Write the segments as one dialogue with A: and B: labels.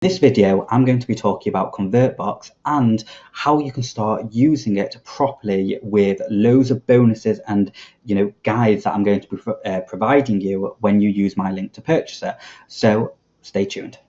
A: In this video, I'm going to be talking about Convertbox and how you can start using it properly with loads of bonuses and guides that I'm going to be providing you when you use my link to purchase it. So stay tuned.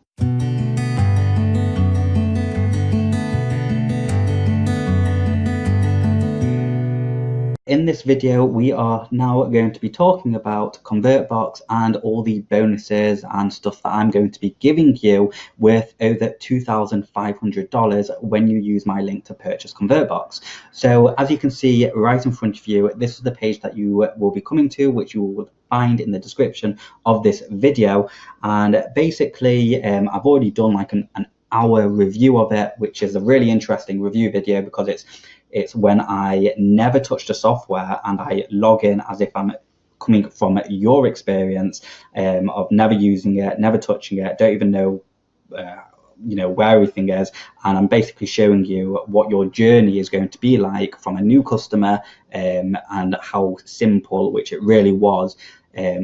A: In this video, we are now going to be talking about Convertbox and all the bonuses and stuff that I'm going to be giving you worth over $2,500 when you use my link to purchase Convertbox. So as you can see right in front of you, this is the page that you will be coming to, which you will find in the description of this video. And basically, I've already done like an hour review of it, which is a really interesting review video because it's when I never touch the software and I log in as if I'm coming from your experience of never using it, never touching it, don't even know where everything is, and I'm basically showing you what your journey is going to be like from a new customer and how simple, which it really was,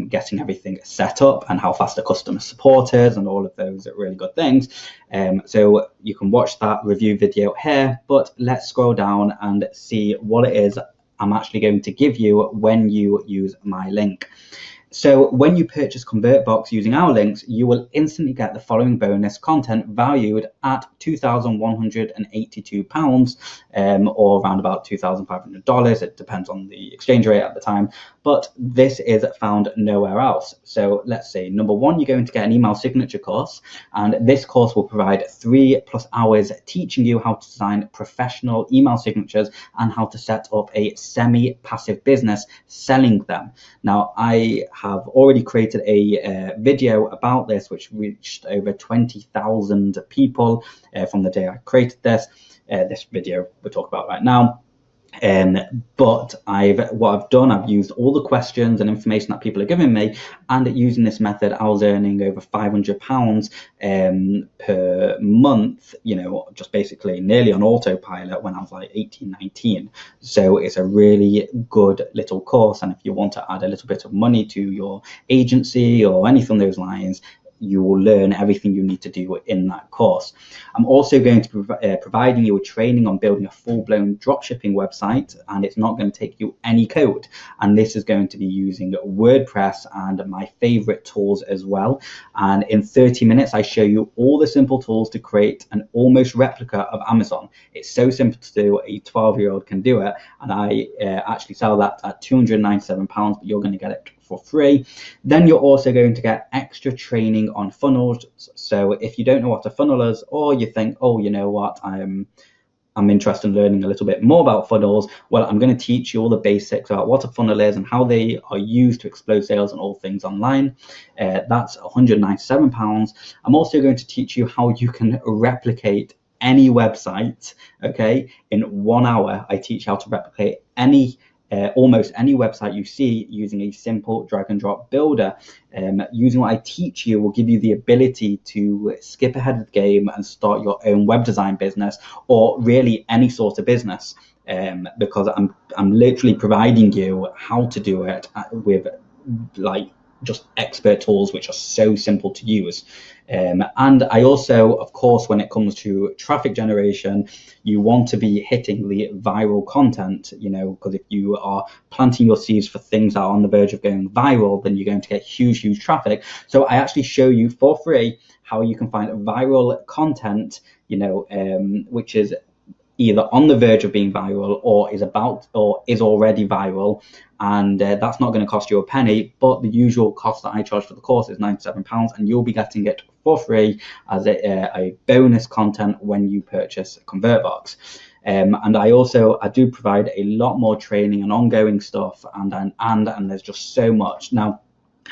A: getting everything set up and how fast the customer support is and all of those really good things. So you can watch that review video here, but let's scroll down and see what it is I'm actually going to give you when you use my link. So when you purchase Convertbox using our links, you will instantly get the following bonus content valued at £2,182 or around about $2,500. It depends on the exchange rate at the time, but this is found nowhere else. So let's say number one, you're going to get an email signature course, and this course will provide 3+ hours teaching you how to design professional email signatures and how to set up a semi-passive business selling them. Now, I have already created a video about this, which reached over 20,000 people from the day I created this video we'll talk about right now. But what I've done, I've used all the questions and information that people are giving me, and using this method, I was earning over £500 per month, just basically nearly on autopilot when I was like 18, 19. So it's a really good little course, and if you want to add a little bit of money to your agency or anything along those lines, you will learn everything you need to do in that course. I'm also going to be providing you a training on building a full-blown dropshipping website, and it's not going to take you any code. And this is going to be using WordPress and my favorite tools as well. And in 30 minutes, I show you all the simple tools to create an almost replica of Amazon. It's so simple to do, a 12-year-old can do it. And I actually sell that at £297, but you're going to get it for free. Then you're also going to get extra training on funnels. So if you don't know what a funnel is, or you think, oh, you know what, I'm interested in learning a little bit more about funnels, well, I'm going to teach you all the basics about what a funnel is and how they are used to explode sales and all things online. That's £197. I'm also going to teach you how you can replicate any website, okay? In 1 hour, I teach how to replicate almost any website you see using a simple drag and drop builder. Using what I teach you will give you the ability to skip ahead of the game and start your own web design business, or really any sort of business, because I'm literally providing you how to do it with like just expert tools which are so simple to use. And I also, of course, when it comes to traffic generation, you want to be hitting the viral content, because if you are planting your seeds for things that are on the verge of going viral, then you're going to get huge traffic. So I actually show you for free how you can find viral content, which is either on the verge of being viral or is already viral, and that's not going to cost you a penny, but the usual cost that I charge for the course is £97, and you'll be getting it for free as a bonus content when you purchase Convertbox. And I do provide a lot more training and ongoing stuff, and there's just so much. Now,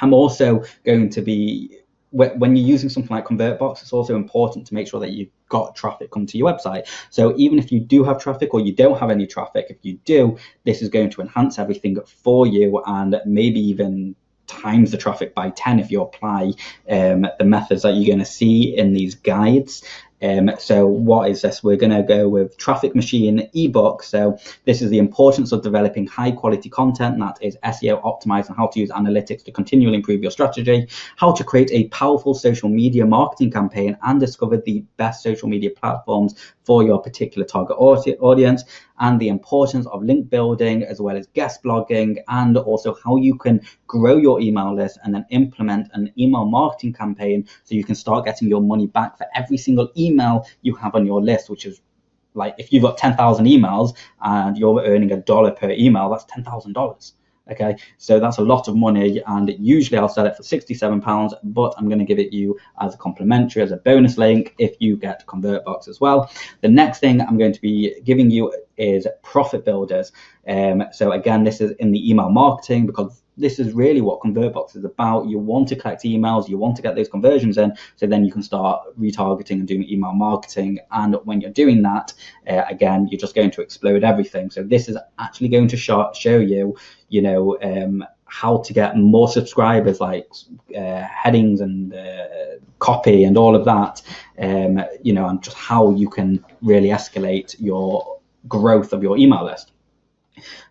A: I'm also going to be, when you're using something like Convertbox, it's also important to make sure that you've got traffic come to your website. So even if you do have traffic or you don't have any traffic, if you do, this is going to enhance everything for you and maybe even times the traffic by 10 if you apply the methods that you're going to see in these guides. So what is this? We're going to go with Traffic Machine ebook. So this is the importance of developing high quality content that is SEO optimized and how to use analytics to continually improve your strategy, how to create a powerful social media marketing campaign and discover the best social media platforms for your particular target audience, and the importance of link building as well as guest blogging, and also how you can grow your email list and then implement an email marketing campaign so you can start getting your money back for every single email you have on your list, which is like if you've got 10,000 emails and you're earning $1 per email, that's $10,000. Okay, so that's a lot of money, and usually I'll sell it for £67, but I'm going to give it you as a complimentary, as a bonus link if you get Convertbox as well. The next thing I'm going to be giving you is profit builders. So again, this is in the email marketing, because this is really what Convertbox is about. You want to collect emails, you want to get those conversions in, so then you can start retargeting and doing email marketing. And when you're doing that, again, you're just going to explode everything. So this is actually going to show you, how to get more subscribers, like headings and copy and all of that, and just how you can really escalate your growth of your email list.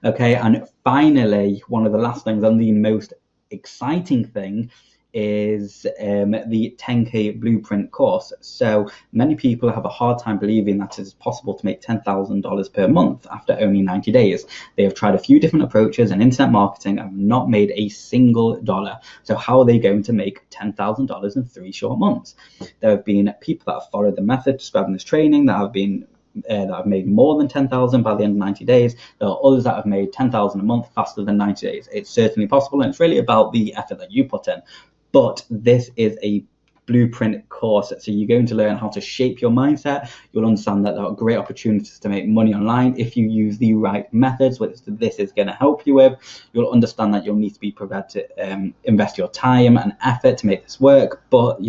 A: Okay, and finally, one of the last things and the most exciting thing is the 10K blueprint course. So many people have a hard time believing that it is possible to make $10,000 per month after only 90 days. They have tried a few different approaches in internet marketing and have not made a single dollar. So how are they going to make $10,000 in 3 short months? There have been people that have followed the method described in this training that have made more than 10,000 by the end of 90 days. There are others that have made 10,000 a month faster than 90 days. It's certainly possible, and it's really about the effort that you put in. But this is a blueprint course, so you're going to learn how to shape your mindset. You'll understand that there are great opportunities to make money online if you use the right methods, which this is going to help you with. You'll understand that you'll need to be prepared to invest your time and effort to make this work, but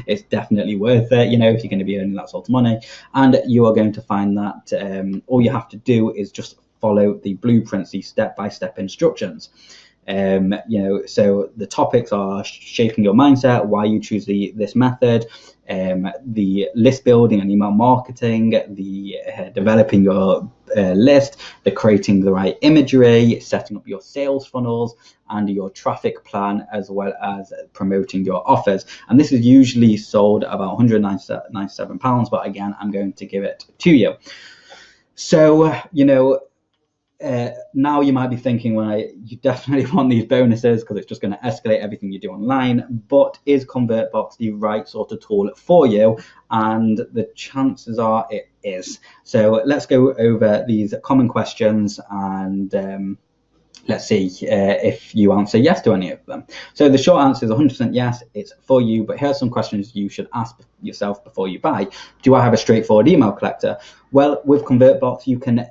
A: it's definitely worth it, if you're going to be earning that sort of money. And you are going to find that all you have to do is just follow the blueprints, these step-by-step instructions. So the topics are shaping your mindset, why you choose this method, the list building and email marketing, the developing your list, the creating the right imagery, setting up your sales funnels and your traffic plan, as well as promoting your offers. And this is usually sold about £197, but again, I'm going to give it to you. So, now you might be thinking, well, you definitely want these bonuses because it's just going to escalate everything you do online, but is Convertbox the right sort of tool for you? And the chances are it is. So let's go over these common questions and let's see if you answer yes to any of them. So the short answer is 100% yes, it's for you, but here's some questions you should ask yourself before you buy. Do I have a straightforward email collector? Well, with Convertbox, you can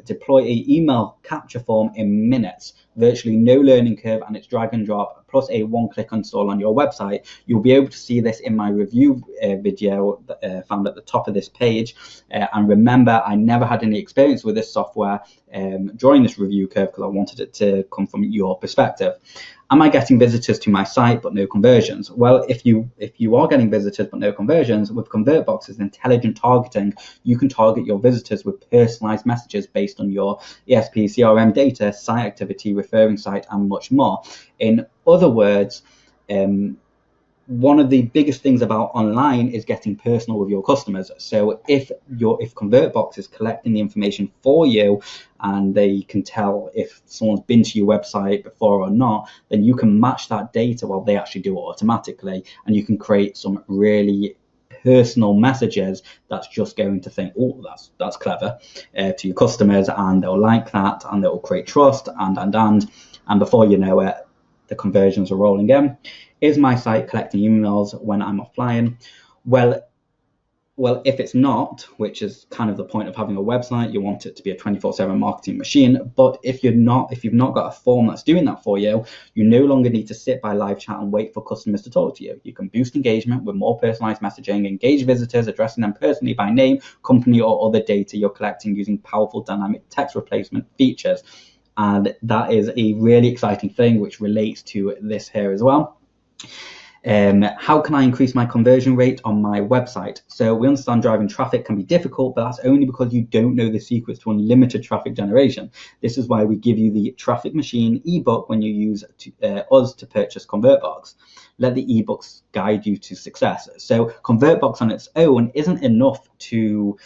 A: deploy an email capture form in minutes, virtually no learning curve, and it's drag and drop, plus a one-click install on your website. You'll be able to see this in my review video found at the top of this page. And remember, I never had any experience with this software during this review curve because I wanted it to come from your perspective. Am I getting visitors to my site but no conversions? Well, if you are getting visitors but no conversions, with Convertbox's intelligent targeting, you can target your visitors with personalized messages based on your ESP, CRM data, site activity, referring site, and much more. In other words, one of the biggest things about online is getting personal with your customers. So if Convertbox is collecting the information for you and they can tell if someone's been to your website before or not, then you can match that data while they actually do it automatically, and you can create some really personal messages that's just going to think, oh, that's clever, to your customers, and they'll like that, and they'll create trust, and before you know it, the conversions are rolling in. Is my site collecting emails when I'm offline? Well, if it's not, which is kind of the point of having a website, you want it to be a 24/7 marketing machine. But if you've not got a form that's doing that for you, you no longer need to sit by live chat and wait for customers to talk to you. You can boost engagement with more personalized messaging, engage visitors, addressing them personally by name, company, or other data you're collecting using powerful dynamic text replacement features. And that is a really exciting thing which relates to this here as well. How can I increase my conversion rate on my website? So we understand driving traffic can be difficult, but that's only because you don't know the secrets to unlimited traffic generation. This is why we give you the Traffic Machine ebook when you use us to purchase Convertbox. Let the ebooks guide you to success. So Convertbox on its own isn't enough to,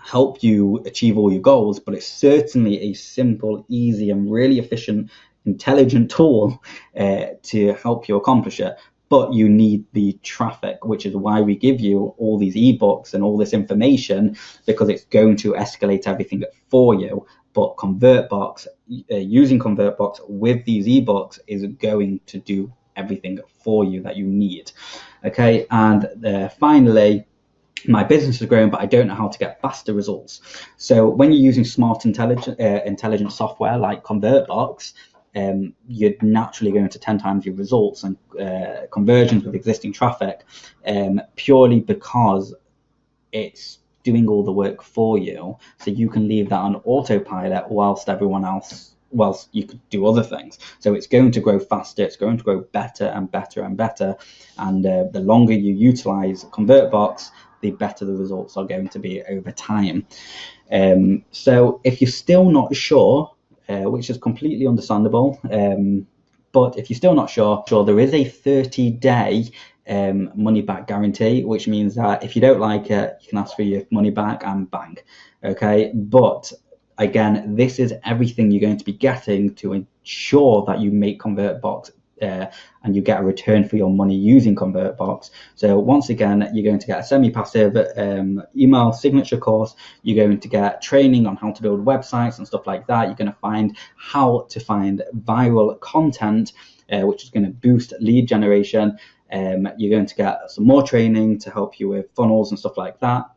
A: help you achieve all your goals, but it's certainly a simple, easy, and really efficient, intelligent tool to help you accomplish it. But you need the traffic, which is why we give you all these ebooks and all this information, because it's going to escalate everything for you. But Convertbox, using Convertbox with these ebooks is going to do everything for you that you need. Okay, and finally, my business is growing, but I don't know how to get faster results. So when you're using smart, intelligent software like Convertbox, you're naturally going to 10 times your results and conversions with existing traffic, purely because it's doing all the work for you. So you can leave that on autopilot whilst you could do other things. So it's going to grow faster, it's going to grow better and better and better. And the longer you utilize Convertbox, the better the results are going to be over time. So if you're still not sure, which is completely understandable, but if you're still not sure, there is a 30-day money back guarantee, which means that if you don't like it, you can ask for your money back and bang. Okay, but again, this is everything you're going to be getting to ensure that you make Convertbox and you get a return for your money using Convertbox. So once again, you're going to get a semi-passive email signature course. You're going to get training on how to build websites and stuff like that. You're going to find how to find viral content, which is going to boost lead generation. You're going to get some more training to help you with funnels and stuff like that.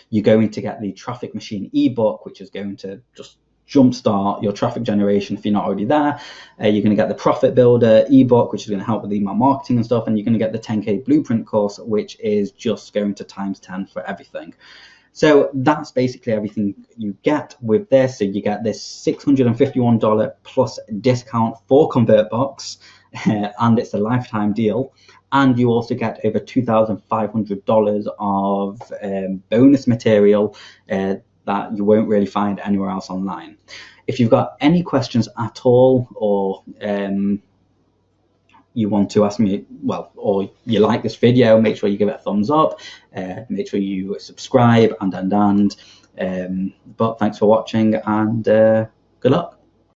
A: You're going to get the Traffic Machine ebook, which is going to just jumpstart your traffic generation if you're not already there. You're going to get the Profit Builder ebook, which is going to help with email marketing and stuff, and you're going to get the 10K Blueprint course, which is just going to times 10 for everything. So that's basically everything you get with this. So you get this $651 plus discount for Convertbox, and it's a lifetime deal. And you also get over $2,500 of bonus material that you won't really find anywhere else online. If you've got any questions at all, or you want to ask me, or you like this video, make sure you give it a thumbs up, make sure you subscribe, but thanks for watching, and good luck.